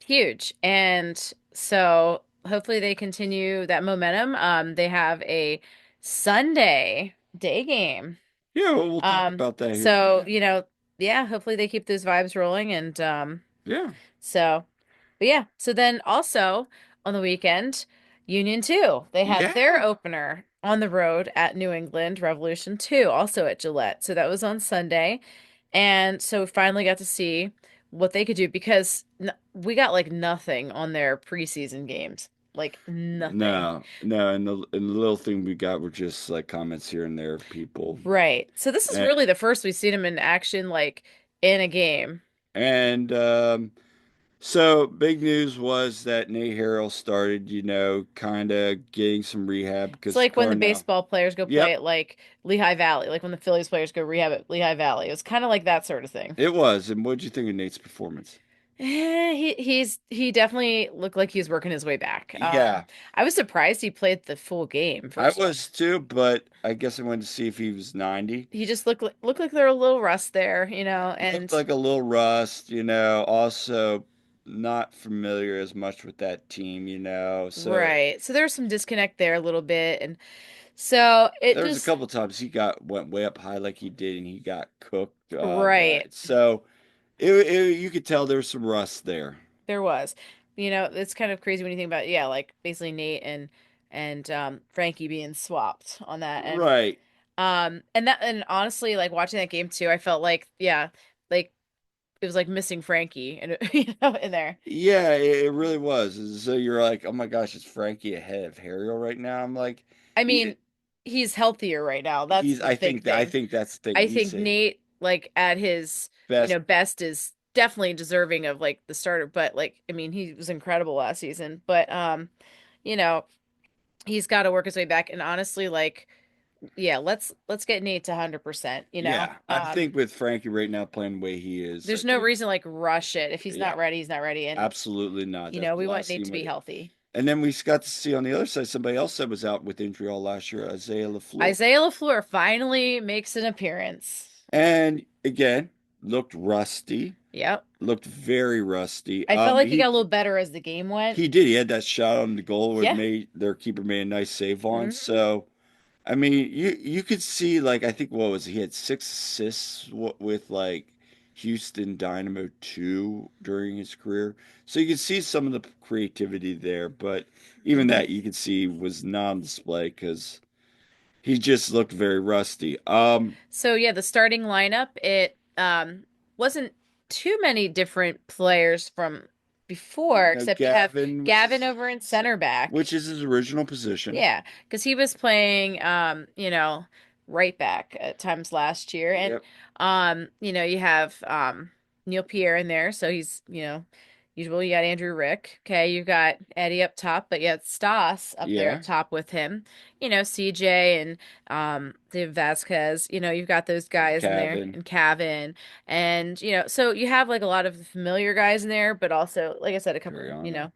huge. And so hopefully they continue that momentum. They have a Sunday day game. Yeah, well, we'll talk about that here. So, Yeah, yeah, hopefully they keep those vibes rolling and yeah, so but yeah, so then also on the weekend, Union 2, they had their yeah. opener on the road at New England Revolution 2, also at Gillette. So that was on Sunday. And so we finally got to see what they could do because we got like nothing on their preseason games. Like nothing. No, no, and the little thing we got were just like comments here and there of people. Right. So this is And, really the first we've seen him in action, like in a game. and so big news was that Nate Harrell started, kind of getting some rehab It's because like when the Carnell. baseball players go play Yep, at like Lehigh Valley, like when the Phillies players go rehab at Lehigh Valley. It was kind of like that sort of thing. it was. And what'd you think of Nate's performance? He definitely looked like he was working his way back. Yeah, I was surprised he played the full game, I first off. was too, but I guess I wanted to see if he was 90. He just looked like there were a little rust there, Looked and like a little rust, also not familiar as much with that team. So right. So there was some disconnect there a little bit, and so it there was a just couple times he went way up high like he did, and he got cooked. right. So you could tell there was some rust there. There was. It's kind of crazy when you think about yeah, like basically Nate and Frankie being swapped on that. And Right. and honestly, like watching that game too, I felt like yeah, like it was like missing Frankie and in there. Yeah, it really was. So you're like, oh my gosh, is Frankie ahead of Harriel right now? I'm like, I he mean, he's healthier right now. That's he's. the I big think that I thing. think that's the thing I we think say. Nate, like at his, Best. best is definitely deserving of like the starter, but like I mean, he was incredible last season. But you know, he's got to work his way back. And honestly, like, yeah, let's get Nate to 100%. Yeah, I think with Frankie right now playing the way he is, I There's no think reason like rush it. If he's yeah, not ready, he's not ready. And absolutely not. That's the we want last Nate thing to with be it. healthy. And then we got to see on the other side somebody else that was out with injury all last year, Isaiah LaFleur. Isaiah LaFleur finally makes an appearance. And again, looked rusty, Yep. looked very rusty. I felt like he got He a little better as the game went. he did. He had that shot on the goal where Yeah. their keeper made a nice save on. Hmm. So I mean, you could see like I think what was it? He had 6 assists with like Houston Dynamo 2 during his career. So you can see some of the creativity there, but even Hmm. that you can see was not on display because he just looked very rusty. So yeah, the starting lineup, it wasn't too many different players from before, No, except you have Gavin was Gavin over in center back. which is his original position. Yeah, because he was playing, right back at times last year, and Yep. you have Neil Pierre in there, so he's usual. You got Andrew Rick, okay, you got Eddie up top, but you have Stas up there up Yeah. top with him. CJ and Dave Vasquez. You've got those guys in there, Kevin. and Cavan, and so you have like a lot of familiar guys in there, but also, like I said, a couple, Cariano.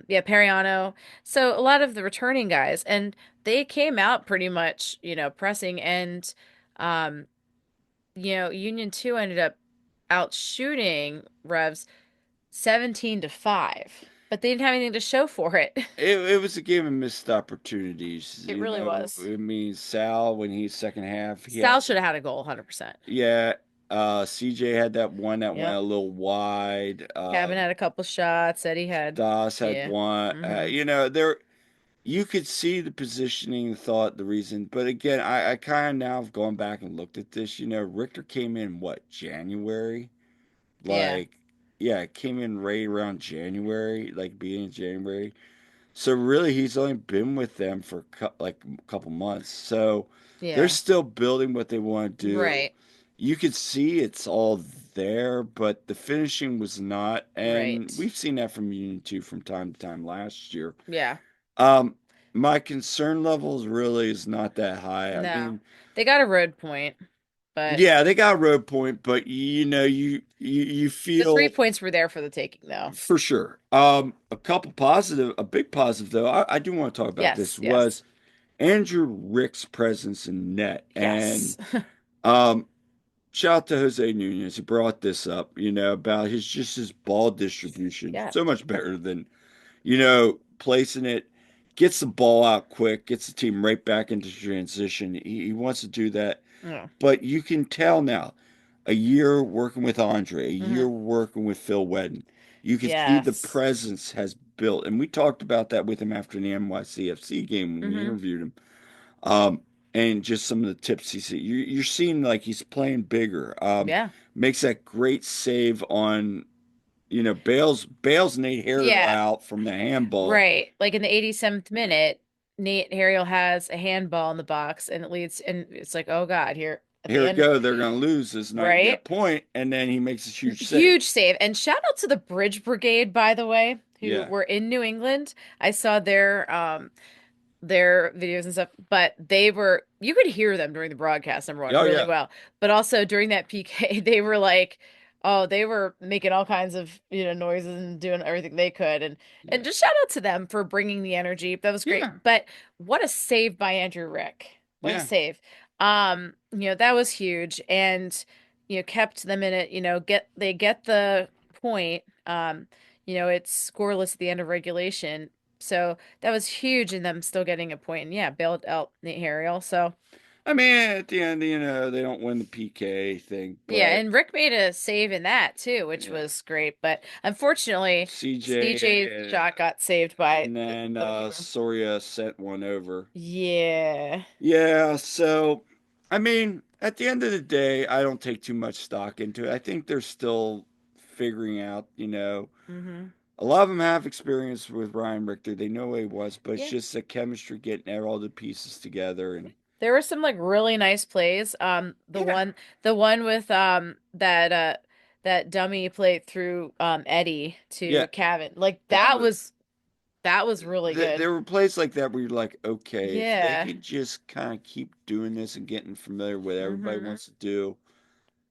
yeah, Periano. So a lot of the returning guys, and they came out pretty much, pressing, and um, Union 2 ended up out shooting Revs 17-5, but they didn't have anything to show for it. It was a game of missed opportunities. It really was. I mean, Sal, when he's second half, he had, Sal should have had a goal, 100%. yeah, CJ had that one that went Yep. a little wide. Cabin had a couple shots. Eddie had, Das had yeah. one. Hmm. You could see the positioning, thought, the reason. But again, I kind of now have gone back and looked at this. Richter came in, what, January? Yeah. Like, yeah, it came in right around January, like beginning of January. So really, he's only been with them for like a couple months. So they're Yeah. still building what they want to do. Right. You could see it's all there, but the finishing was not. And Right. we've seen that from Union 2 from time to time last year. Yeah. Um, my concern levels really is not that high. I No. mean, They got a road point, but yeah, they got a road point, but you the three feel points were there for the taking, though. for sure. A big positive though. I do want to talk about this Yes, yes, was Andrew Rick's presence in net. And yes, um, shout out to Jose Nunez. He brought this up, about his ball distribution. yeah. So much better than, placing it, gets the ball out quick, gets the team right back into transition. He wants to do that. Oh. But you can tell now, a year working with Andre, a Hmm. year working with Phil Wedden, you can see the Yes. presence has built. And we talked about that with him after the NYCFC game when we Hmm. interviewed him. Um, and just some of the tips he said. You're seeing like he's playing bigger. Yeah. Makes that great save on, bails Nate Harriel Yeah. out from the handball. Right. Like in the 87th minute, Nate Harriel has a handball in the box, and it leads, and it's like, oh God, here at Here the we end, go. They're going to lose this night, right? get point, and then he makes this huge save. Huge save. And shout out to the Bridge Brigade, by the way, who Yeah. were in New England. I saw their videos and stuff, but you could hear them during the broadcast, number one, Oh really yeah. well. But also during that PK, they were like, oh, they were making all kinds of, noises and doing everything they could. And Yeah. just shout out to them for bringing the energy. That was great. Yeah. But what a save by Andrew Rick. What a Yeah. save. That was huge, and kept them in it, they get the point. It's scoreless at the end of regulation. So that was huge in them still getting a point. And yeah, bailed out Nate Harriel. So I mean, at the end, they don't win the PK thing, yeah, but and Rick made a save in that too, which yeah. was great. But unfortunately, CJ's CJ, shot got saved by and then the keeper. Soria sent one over. Yeah. Yeah, so I mean, at the end of the day, I don't take too much stock into it. I think they're still figuring out. Hmm. A lot of them have experience with Ryan Richter. They know what he was, but it's Yeah. just the chemistry getting all the pieces together. And There were some like really nice plays. yeah, The one with that dummy play through Eddie yeah, to Cavan. Like that that was really good. there were plays like that where you're like, okay, if they Yeah. could just kind of keep doing this and getting familiar with what everybody Hmm. wants to do,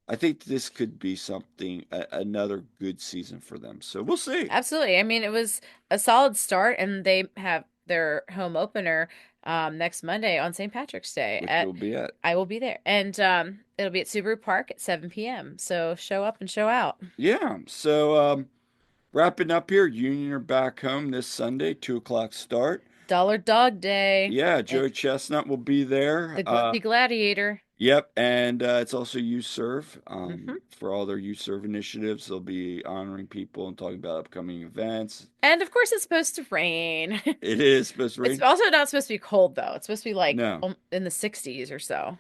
I think this could be something, another good season for them. So we'll see, Absolutely. I mean, it was a solid start, and they have their home opener next Monday on St. Patrick's Day. which At will be it. I will be there, and it'll be at Subaru Park at 7 p.m. So show up and show out. Yeah. So wrapping up here, Union are back home this Sunday, 2 o'clock start. Dollar Dog Day Yeah, at Joey Chestnut will be there. the Grumpy Gladiator. Yep, and it's also Youth Serve. Hmm. For all their Youth Serve initiatives, they'll be honoring people and talking about upcoming events. And of course, it's supposed to rain. It is supposed to It's rain. also not supposed to be cold, though. It's supposed to be like No. in the 60s or so.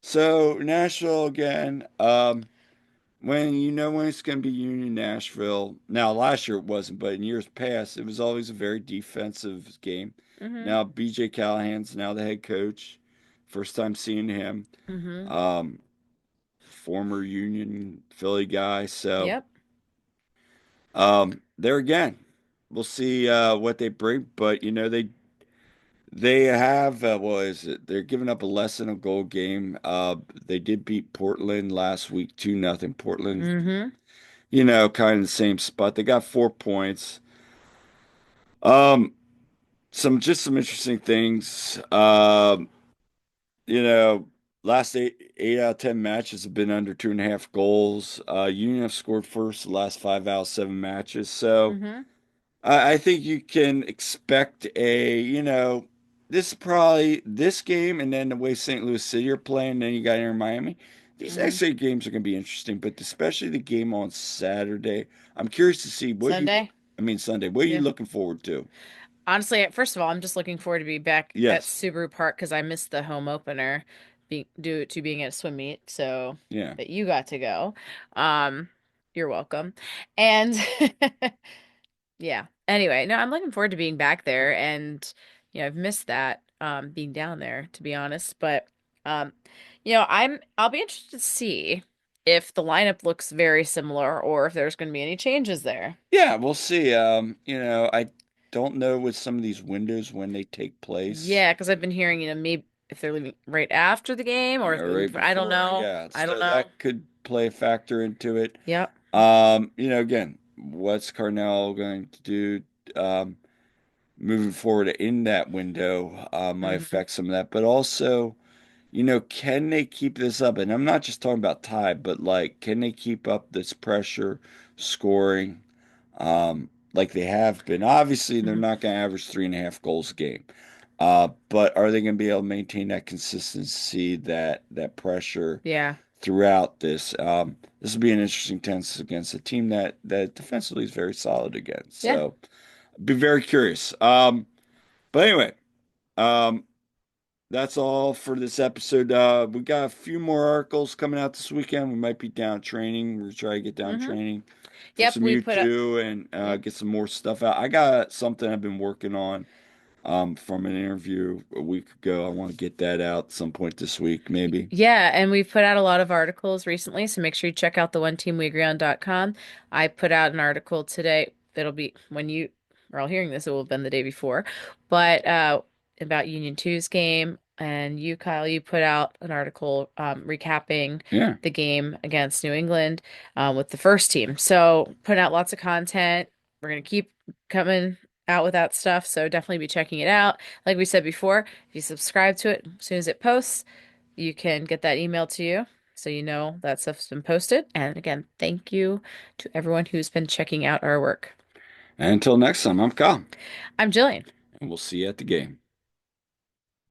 So Nashville again. When it's going to be Union Nashville. Now last year it wasn't, but in years past it was always a very defensive game. Hmm. Now BJ Callahan's now the head coach. First time seeing him. Hmm. Um, Former Union Philly guy. So Yep. there again, we'll see what they bring. But they have what is it? They're giving up a less than a goal game. They did beat Portland last week 2-0. Portland, Hmm. kind of the same spot. They got 4 points. Um, some interesting things. You know, last eight out of 10 matches have been under 2.5 goals. Union have scored first the last 5 out of 7 matches. So Hmm. I think you can expect this is probably this game and then the way St. Louis City are playing, then you got Inter Miami. These Hmm. next 8 games are going to be interesting, but especially the game on Saturday. I'm curious to see Sunday. Sunday. What are you Yeah. looking forward to? Honestly, first of all, I'm just looking forward to be back at Yes. Subaru Park because I missed the home opener, due to being at a swim meet. So, Yeah. but you got to go. Um, you're welcome. And yeah. Anyway, no, I'm looking forward to being back there, and I've missed that being down there, to be honest. But um, I'll be interested to see if the lineup looks very similar or if there's going to be any changes there. Yeah, we'll see. I don't know with some of these windows when they take place. Yeah, because I've been hearing, maybe if they're leaving right after the game or if they're leaving Right I don't before, know. yeah. I don't So know. that could play a factor into it. Yep. Again, what's Carnell going to do moving forward in that window might Hmm. affect some of that, but also, can they keep this up? And I'm not just talking about tie, but like, can they keep up this pressure, scoring, like they have been? Obviously, they're Hmm. not going to average 3.5 goals a game, but are they going to be able to maintain that consistency, that pressure? Yeah. Throughout this. This will be an interesting test against a team that defensively is very solid again. Yeah. So be very curious. But anyway, um, that's all for this episode. We got a few more articles coming out this weekend. We might be down training. We're trying to get down Hmm. training for Yep. some We put up. U2 and Yep. get some more stuff out. I got something I've been working on from an interview a week ago. I want to get that out some point this week, maybe. Yeah, and we've put out a lot of articles recently, so make sure you check out the oneteamweagreeon.com. I put out an article today that'll be when you are all hearing this, it will have been the day before, but about Union Two's game. And you, Kyle, you put out an article recapping Yeah. the game against New England with the first team. So putting out lots of content. We're gonna keep coming out with that stuff, so definitely be checking it out. Like we said before, if you subscribe to it as soon as it posts, you can get that email to you so you know that stuff's been posted. And again, thank you to everyone who's been checking out our work. And until next time, I'm Kyle, I'm Jillian. and we'll see you at the game.